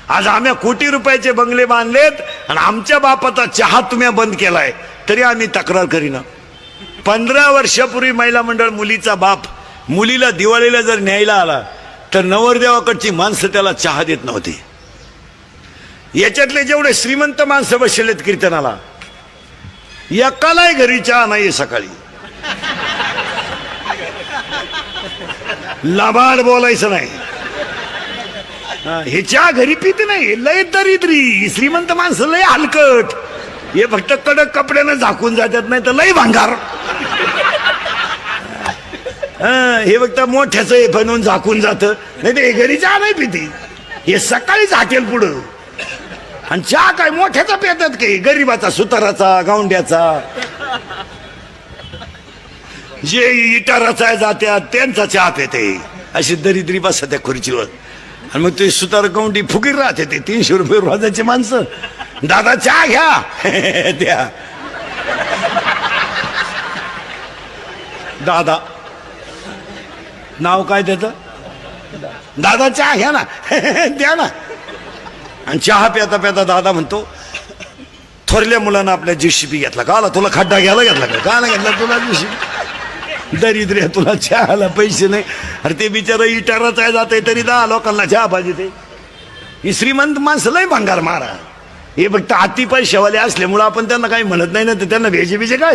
आज आम्ही कोटी रुपयाचे बंगले बांधलेत आणि आमच्या बापाचा चहा तुम्ही बंद केलाय तरी आम्ही तक्रार करीना. 15 वर्षापूर्वी महिला मंडळ मुलीचा बाप मुलीला दिवाळीला जर न्यायला आला तर नवरदेवाकडची माणसं त्याला चहा देत नव्हती. याच्यातले जेवढे श्रीमंत माणसं बसलेत कीर्तनाला एकालाही घरी चहा नाही सकाळी. लाबाड बोलायचं नाही. हे चहा घरी पिते नाही. लय दरिद्री श्रीमंत माणसं लय हलकट. हे फक्त कडक कपड्यानं झाकून जातात नाही तर लय भांगार. हे फक्त मोठ्याच बनवून झाकून जात नाही ते घरी चहा नाही पिती. हे सकाळीच हाटेल पुढं आणि चहा काय मोठ्याचा पितात काही गरीबाचा सुताराचा गावंड्याचा जे इटाराचा जात्यात त्यांचा चहा पिते. अशी दरिद्री बसत त्या खुर्चीवर आणि मग ते सुतार गावंडी फुगीर राहते. ते 300 रुपये रोजाचे माणसं. दादा चहा घ्या द्या. दादा नाव काय त्याचं दादा चहा घ्या ना द्या ना. आणि चहा प्याता प्याता दादा म्हणतो थोरल्या मुलांना आपल्या JCB घेतला का आला तुला खड्डा घ्यायला घेतला का घेतला तुला JCB. दरिद्र तुला चहाला पैसे नाही. अरे ते बिचारा इटाराच आहे जाते तरी 10 लोकांना चहा पाहिजे. ते ही श्रीमंत माणसं लय भंगार मारा. हे फक्त हाती पैशावाले असल्यामुळं आपण त्यांना काही म्हणत नाही ना तर त्यांना भेजे बिजे काय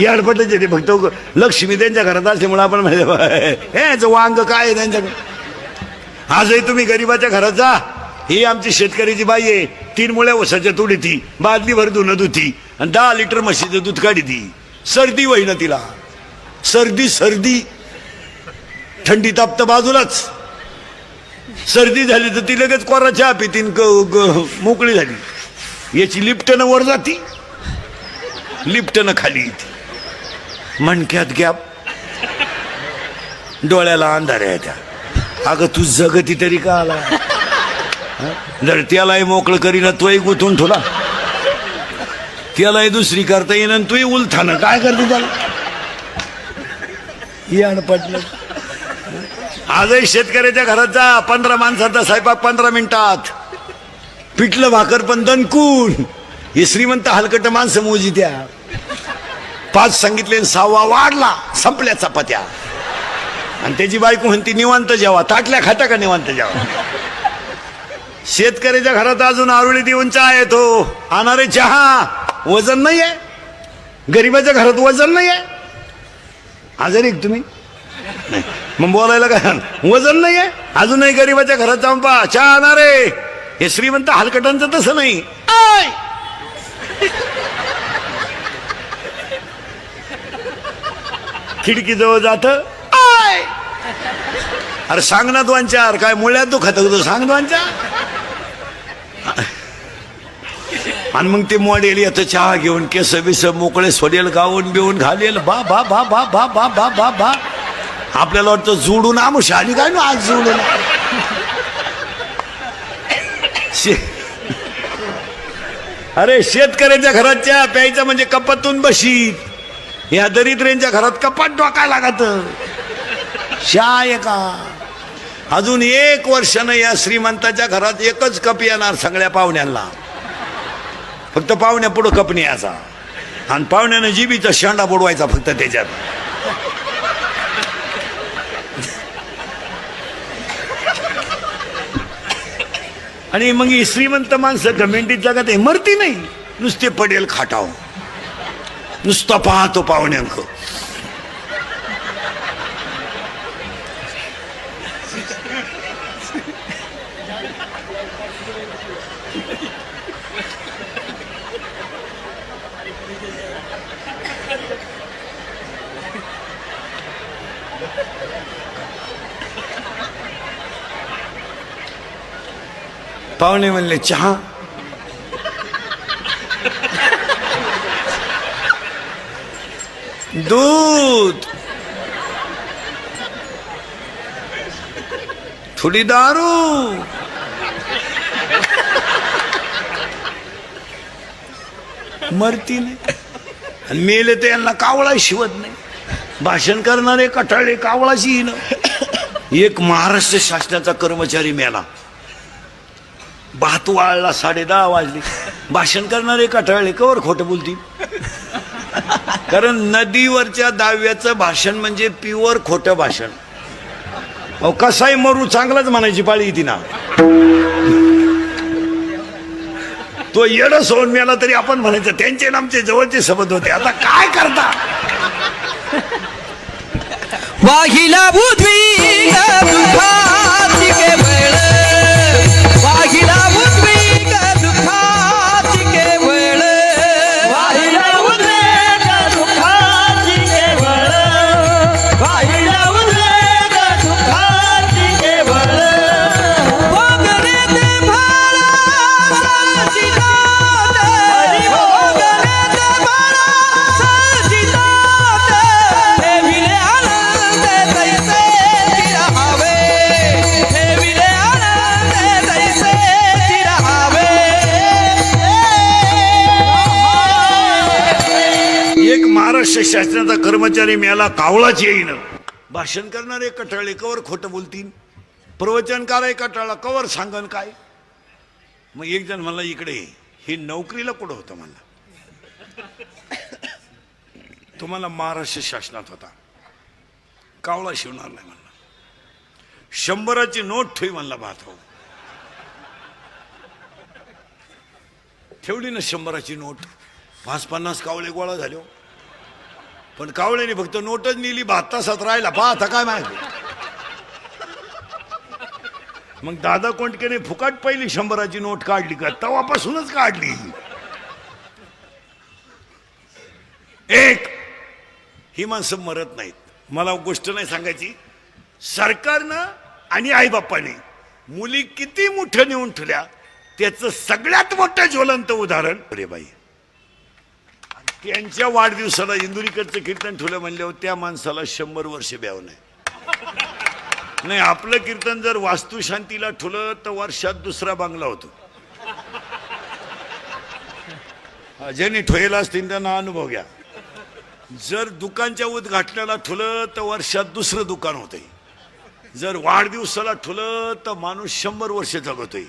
याडपटायचे. ते फक्त लक्ष्मी त्यांच्या घरात असल्यामुळं आपण म्हणजे हे वांग काय आहे त्यांच्याकडे. आजही तुम्ही गरीबाच्या घरात जा. ही आमची शेतकऱ्याची बाई आहे. 3 मुळ्या ऊसाच्या तुडी ती बादलीभर धुणं धुती आणि 10 लिटर म्हशीचं दूध काढी ती. सर्दी होईना तिला. सर्दी थंडी तापत बाजूलाच. सर्दी झाली तर ती लगेच कोरा चहा पितीन मोकळी झाली. याची लिफ्टनं वर जाती लिफ्टनं खाली येते. मणक्यात गॅप डोळ्याला अंधार आहे त्या. अगं तू जगती तरी का आला. जर त्यालाही मोकळं करीना तोही गुंतून ठेवला त्यालाही दुसरी करता येईन तूही उलथानं काय करते त्याला. पटलं. आजही शेतकऱ्याच्या घरात जा. 15 माणसाचा स्वयंपाक 15 मिनिटात. पिठलं भाकर पण दणकून. हे श्रीमंत हलकट माणसं मोजी त्या. 5 सांगितले 6वा वाढला संपल्या चपात्या. आणि त्याची बायको म्हणती निवांत जेवा. ताटल्या खाता का निवांत जेवा. शेतकऱ्याच्या घरात अजून आरुळी देऊन चहा येतो. आणणारे चहा वजन नाही आहे. गरीबाच्या घरात वजन नाही आहे. आजारी एक तुम्ही नाही मग बोलायला काय वजन नाही आहे. अजूनही गरीबाच्या घरात जाऊन पहा चहा आणणारे. हे श्रीमंत हलकटांचं तसं नाही. खिडकी जवळ जात अरे सांग ना 2-4 काय मुळ्यात दुखत होतं सांग 2-4. आणि मग ते मॉडेल येतं चहा घेऊन केस बिस मोकळे सोडेल गाऊन बिवून घालेल. बा बा बा बा बा बा बा बा बा. आपल्याला वाटतं जोडून आमुषा आणि काय ना आज जोडून. अरे शेतकऱ्याच्या घरात चहा प्यायचा म्हणजे कपातून बशीत. या दरिद्र्यांच्या घरात कपाट डोकायला लागत. चहा आहे का. अजून 1 वर्षानं या श्रीमंताच्या घरात एकच कप येणार सगळ्या पाहुण्यांना. फक्त पाहुण्या पुढं कप न्यायचा आणि पाहुण्यानं जिबीचा शेंडा बुडवायचा फक्त त्याच्यात. आणि मग ही श्रीमंत माणसं गमेंटीत जगात आहे मरती नाही. नुसते पडेल खाटाव नुसतं पाहतो पाहुण्यांक. पाहुणे म्हणले चहा. दूध थोडी दारू. मरती नाही आणि मेले तर यांना कावळा शिवत नाही. भाषण करणारे कटाळे कावळाची. एक महाराष्ट्र शासनाचा कर्मचारी मेला. भात वाळला 10:30 वाजले. भाषण करणारे कटाळले कवर खोटं बोलतील. कारण नदीवरच्या दाव्याचं भाषण म्हणजे प्युअर खोटं भाषण. अहो कसाही मरू चांगलाच म्हणायची पाळी येते ना. तो येड सोडून मिळाला तरी आपण म्हणायचं त्यांचे आमचे जवळचे संबंध होते. आता काय करता. वाहिला बुद्वी दुःखाची केवळ वाहिला बुद्वी दुःखाची केवळ वाहिला बुद्वी दुःखाची केवळ वाहिला बुद्वी दुःखाची केवळ भोगले ते भाळा सचिदात भोगले ते भाळा सचिदात ठेविले महाराष्ट्र शासनाचा कर्मचारी मिळाला कावळाच येईन. भाषण करणारे कटाळे कवर खोटं बोलतील. प्रवचनकार कटाळा कवर सांगन काय. मग एक जण म्हणला इकडे ही नोकरीला कुठं होतं म्हणला. तुम्हाला महाराष्ट्र शासनात होता. कावळा शिवणार नाही म्हणला. 100ची नोट ठेवी म्हणला. भात ठेवली ना 100ची नोट. 50-50 कावळे गोळा झाले. पण कावळ्याने फक्त नोटच नेली. 7 तासात राहिला. आता काय माहिती. मग दादा कोंडकेने फुकाट पहिली 100ची नोट काढली का तेव्हापासूनच काढली. एक ही माणसं मरत नाहीत. मला गोष्ट नाही सांगायची. सरकारनं आणि आईबापाने मुली किती मोठं नेऊन ठेवल्या त्याचं सगळ्यात मोठं ज्वलंत उदाहरण अरे बाई. त्यांच्या वाढदिवसाला इंदुरीकडचं कीर्तन ठेवलं म्हणल्यावर त्या माणसाला 100 वर्ष ब्याव नाही. आपलं कीर्तन जर वास्तुशांतीला ठेवलं तर वर्षात 2रा बांगला होतो. ज्यांनी ठेवला असतील त्यांना अनुभव घ्या. जर दुकानच्या उद्घाटनाला ठेवलं तर वर्षात 2रं दुकान होतंय. जर वाढदिवसाला ठेवलं तर माणूस 100 वर्ष जगतोय.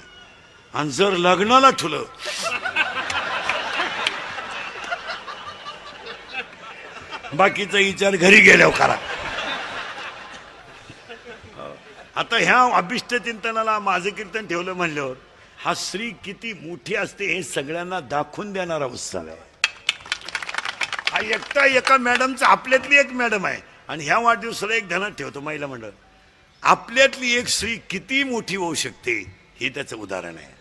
आणि जर लग्नाला ठेवलं बाकीचा विचार घरी गेल्यावर करा. आता ह्या अभिष्ट चिंतनाला माझं कीर्तन ठेवलं म्हणल्यावर हा श्री किती मोठी असते हे सगळ्यांना दाखवून देणारा उत्सव आहे. हा एकटा एका मॅडमचा आपल्यातली एक मॅडम आहे. आणि ह्या वाढदिवसाला एक ध्यानात ठेवतो महिला मंडळ. आपल्यातली एक स्त्री किती मोठी होऊ शकते हे त्याचं उदाहरण आहे.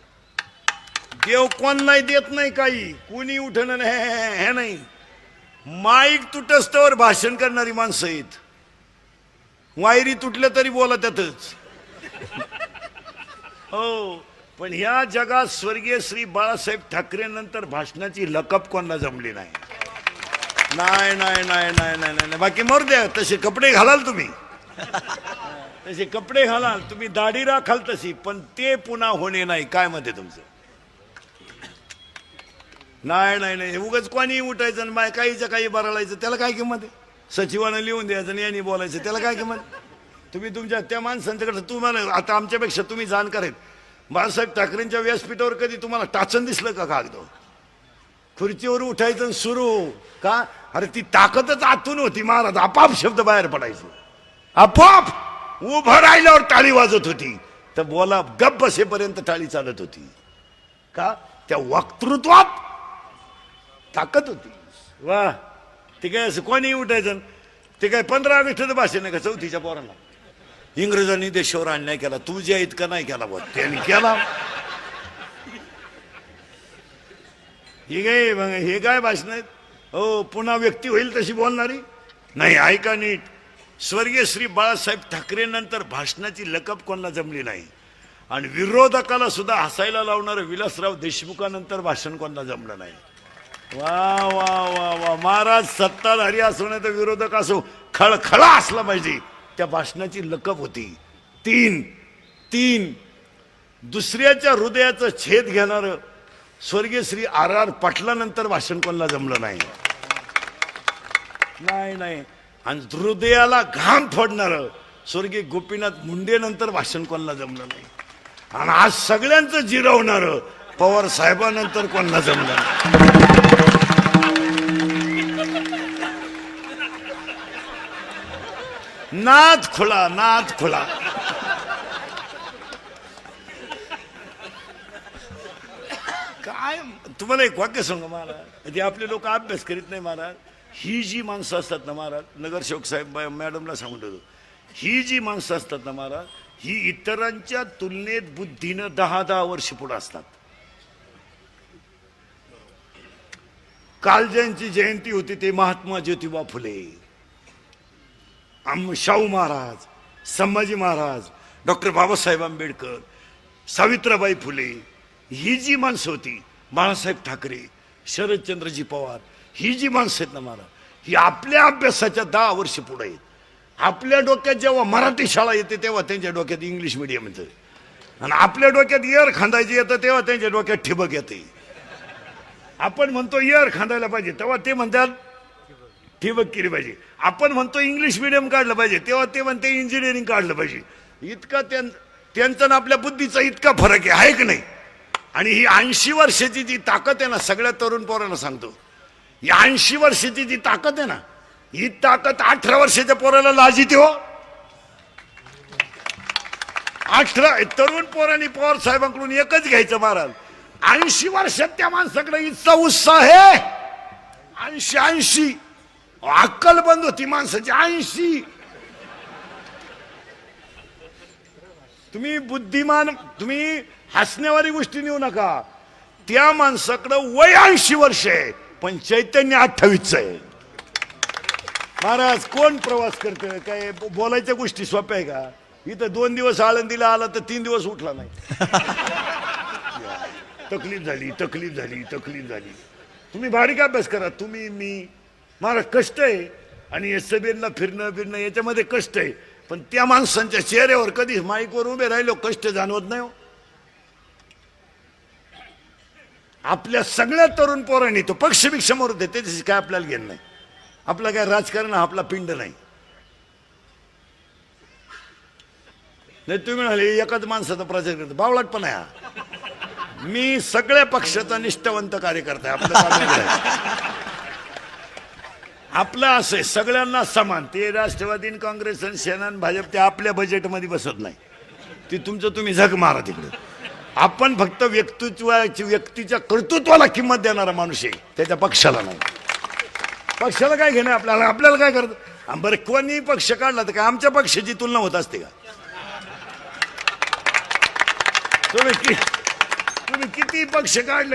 देव कोण नाही देत नाही काही. कोणी उठणं हे नाही. माईक तुटस्तवर भाषण करणारी माणसं आहेत. वायरी तुटल्या तरी बोला त्यातच. हो पण ह्या जगात स्वर्गीय श्री बाळासाहेब ठाकरे नंतर भाषणाची लकप कोणाला जमली नाही. नाही नाही नाही नाही नाही नाही. बाकी मरू द्या. तसे कपडे घालाल तुम्ही. तसे कपडे घालाल तुम्ही. दाढी राखाल तशी. पण ते पुन्हा होणे नाही. काय मत आहे तुमचं. नाही नाही नाही. उगाच कोणी उठायचं आणि बाय काहीच्या काही बरळायचं त्याला काय किंमत आहे. सचिवानं लिहून द्यायचं आणि यांनी बोलायचं त्याला काय किंमत. तुम्ही तुमच्या त्या माणसांच्याकडे तुम्हाला आता आमच्यापेक्षा तुम्ही जाणकार आहेत. बाळासाहेब ठाकरेंच्या व्यासपीठावर कधी तुम्हाला टाचन दिसलं का कागद. खुर्चीवर उठायचं सुरू का. अरे ती ताकदच आतून होती महाराज. आपाप शब्द बाहेर पडायचे. आपोआप उभं राहिल्यावर टाळी वाजत होती. तर बोला गप्प बसेपर्यंत टाळी चालत होती. का त्या वक्तृत्वात ताकद होती. वा. ते काय असं कोणी उठायचं. ते काय 15 ऑगस्टचं भाषण आहे का 4थीच्या पोरांना. इंग्रजांनी देशावर अन्याय केला तुझ्या इतका नाही केला. बघ त्यांनी केला. हे काय भाषण आहेत. हो पुन्हा व्यक्ती होईल तशी बोलणारी नाही. ऐका नीट. स्वर्गीय श्री बाळासाहेब ठाकरे नंतर भाषणाची लकप कोणाला जमली नाही. आणि विरोधकाला सुद्धा हसायला लावणारं विलासराव देशमुखानंतर भाषण कोणाला जमलं नाही. वा वा वा वा. महाराज सत्ताधारी असो नाही तर विरोधक असो खळखळा असला पाहिजे. त्या भाषणाची लकप होती. 3 दुसऱ्याच्या हृदयाचं छेद घेणार स्वर्गीय श्री R.R. पाटलानंतर भाषण कोणाला जमलं नाही. नाही नाही. आणि हृदयाला घाम फोडणार स्वर्गीय गोपीनाथ मुंडे नंतर भाषण कोणाला जमलं नाही. आणि आज सगळ्यांचं जिरवणार पवार साहेबांनंतर कोणाला जमलं. नाद खुला, नाद खुला. काय तुम्हाला एक वाक्य सांगा महाराज, जे आपले लोक अभ्यास करीत नाही महाराज. ही जी माणसं असतात ना महाराज, नगरसेवक साहेब मॅडमला सांगून देतो, ही जी माणसं असतात ना महाराज, ही इतरांच्या तुलनेत बुद्धीनं 10-10 वर्ष पुढे असतात. काल ज्यांची जयंती होती ते महात्मा ज्योतिबा फुले, शाहू महाराज, संभाजी महाराज, डॉक्टर बाबासाहेब आंबेडकर, सावित्रीबाई फुले, ही जी माणसं होती, बाळासाहेब ठाकरे, शरदचंद्रजी पवार, ही जी माणसं आहेत ना महाराज, ही आपल्या अभ्यासाच्या 10 वर्ष पुढे आहेत. आपल्या डोक्यात जेव्हा मराठी शाळा येते तेव्हा त्यांच्या डोक्यात इंग्लिश मिडियम येतं, आणि आपल्या डोक्यात इयर खांदायची येतं तेव्हा त्यांच्या डोक्यात ठिबक येते. आपण म्हणतो इयर खांदायला पाहिजे तेव्हा ते म्हणतात ठिबक केली पाहिजे. आपण म्हणतो इंग्लिश मिडियम काढलं पाहिजे तेव्हा ते म्हणते इंजिनिअरिंग काढलं पाहिजे. इतका त्यांचा आपल्या बुद्धीचा इतका फरक आहे की नाही. आणि ही 80 वर्षाची जी ताकद आहे ना, सगळ्या तरुण पोरांना सांगतो, ही 80 वर्षाची जी ताकद आहे ना, ही ताकद 18 वर्षाच्या पोराला लाजिते हो. 18 तरुण पोरांनी पवार साहेबांकडून एकच घ्यायचं महाराज, 80 वर्षात त्या माणसाकडे इतका उत्साह आहे. 80 अक्कल बंद होती माणसाची. 80 तुम्ही बुद्धिमान, तुम्ही हसण्यावारी गोष्टी नेऊ नका. त्या माणसाकडे वय 80 वर्ष आहे पण चैतन्य 28 आहे. महाराज कोण प्रवास करतं, काय बोलायच्या गोष्टी सोप्या आहे का. इथं 2 दिवस आळंदीला आला तर 3 दिवस उठला नाही. तकलीफ झाली, तकलीफ झाली, तकलीफ झाली. तुम्ही बारीक अभ्यास करा, तुम्ही मी. महाराज कष्ट आहे, आणि एसबीएनला फिरणं याच्यामध्ये कष्ट आहे, पण त्या माणसांच्या चेहऱ्यावर कधी माईकवर उभे राहिलो कष्ट जाणवत नाही हो. आपल्या सगळ्या तरुण पोरांनी तो पक्षभिक्षा मरू दे, त्याच्याशी काय आपल्याला घेणं नाही. आपला काय राजकारण हा आपला पिंड नाही. तुम्ही म्हणाले एकाच माणसाचा प्रचार करतो, बावळाटपण आहे हा. मी सगळ्या पक्षाचा निष्ठावंत कार्यकर्ता आहे. आपलं असं आहे, सगळ्यांना समान. ते राष्ट्रवादी, काँग्रेस आणि सेना आणि भाजप ते आपल्या बजेटमध्ये बसत नाही. ते तुमचं तुम्ही झक मारा तिकडे. आपण फक्त व्यक्तीच्या कर्तृत्वाला किंमत देणारा माणूस आहे, त्याच्या पक्षाला नाही. पक्षाला काय घेणं आपल्याला काय करत. बरं कोणी पक्ष काढला तर काय आमच्या पक्षाची तुलना होत असते का. तुम्ही किती पक्ष काढले